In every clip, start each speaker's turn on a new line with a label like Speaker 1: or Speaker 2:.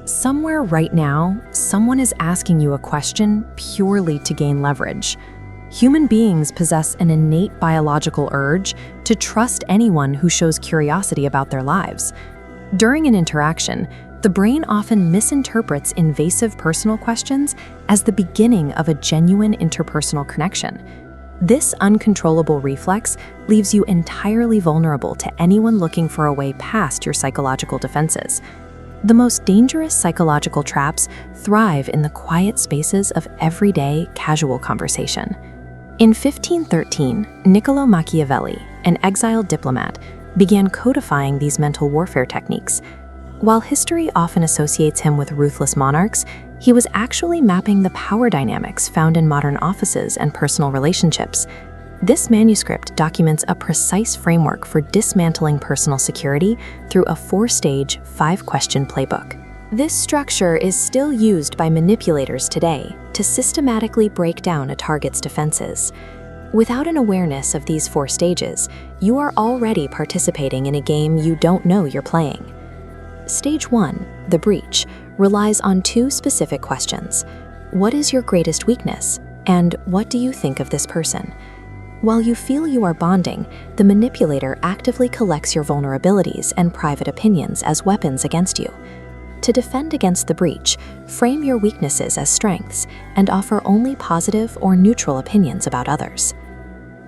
Speaker 1: Somewhere right now, someone is asking you a question purely to gain leverage. Human beings possess an innate biological urge to trust anyone who shows curiosity about their lives. During an interaction, the brain often misinterprets invasive personal questions as the beginning of a genuine interpersonal connection. This uncontrollable reflex leaves you entirely vulnerable to anyone looking for a way past your psychological defenses. The most dangerous psychological traps thrive in the quiet spaces of everyday, casual conversation. In 1513, Niccolo Machiavelli, an exiled diplomat, began codifying these mental warfare techniques. While history often associates him with ruthless monarchs, he was actually mapping the power dynamics found in modern offices and personal relationships. This manuscript documents a precise framework for dismantling personal security through a 4-stage, 5-question playbook. This structure is still used by manipulators today to systematically break down a target's defenses. Without an awareness of these 4 stages, you are already participating in a game you don't know you're playing. Stage 1, the breach, relies on 2 specific questions. What is your greatest weakness? And what do you think of this person? While you feel you are bonding, the manipulator actively collects your vulnerabilities and private opinions as weapons against you. To defend against the breach, frame your weaknesses as strengths and offer only positive or neutral opinions about others.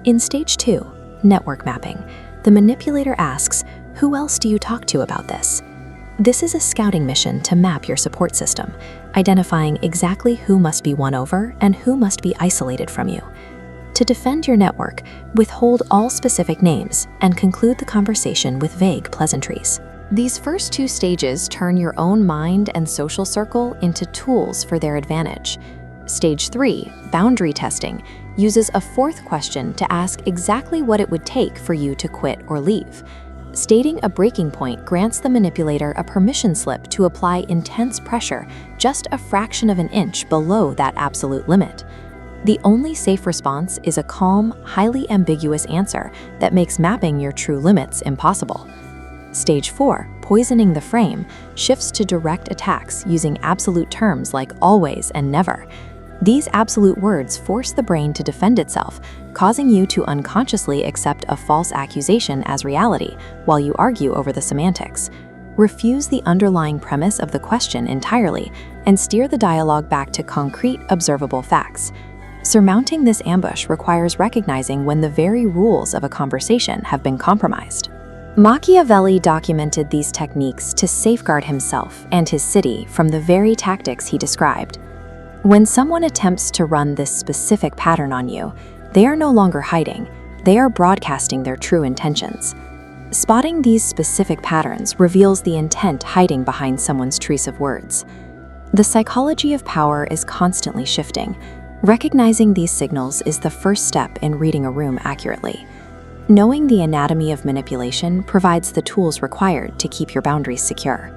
Speaker 1: In Stage 2, network mapping, the manipulator asks, "Who else do you talk to about this?" This is a scouting mission to map your support system, identifying exactly who must be won over and who must be isolated from you. To defend your network, withhold all specific names and conclude the conversation with vague pleasantries. These first 2 stages turn your own mind and social circle into tools for their advantage. Stage 3, boundary testing, uses a 4th question to ask exactly what it would take for you to quit or leave. Stating a breaking point grants the manipulator a permission slip to apply intense pressure just a fraction of an inch below that absolute limit. The only safe response is a calm, highly ambiguous answer that makes mapping your true limits impossible. Stage 4, poisoning the frame, shifts to direct attacks using absolute terms like always and never. These absolute words force the brain to defend itself, causing you to unconsciously accept a false accusation as reality while you argue over the semantics. Refuse the underlying premise of the question entirely and steer the dialogue back to concrete, observable facts. Surmounting this ambush requires recognizing when the very rules of a conversation have been compromised. Machiavelli documented these techniques to safeguard himself and his city from the very tactics he described. When someone attempts to run this specific pattern on you, they are no longer hiding, they are broadcasting their true intentions. Spotting these specific patterns reveals the intent hiding behind someone's choice of words. The psychology of power is constantly shifting. Recognizing these signals is the first step in reading a room accurately. Knowing the anatomy of manipulation provides the tools required to keep your boundaries secure.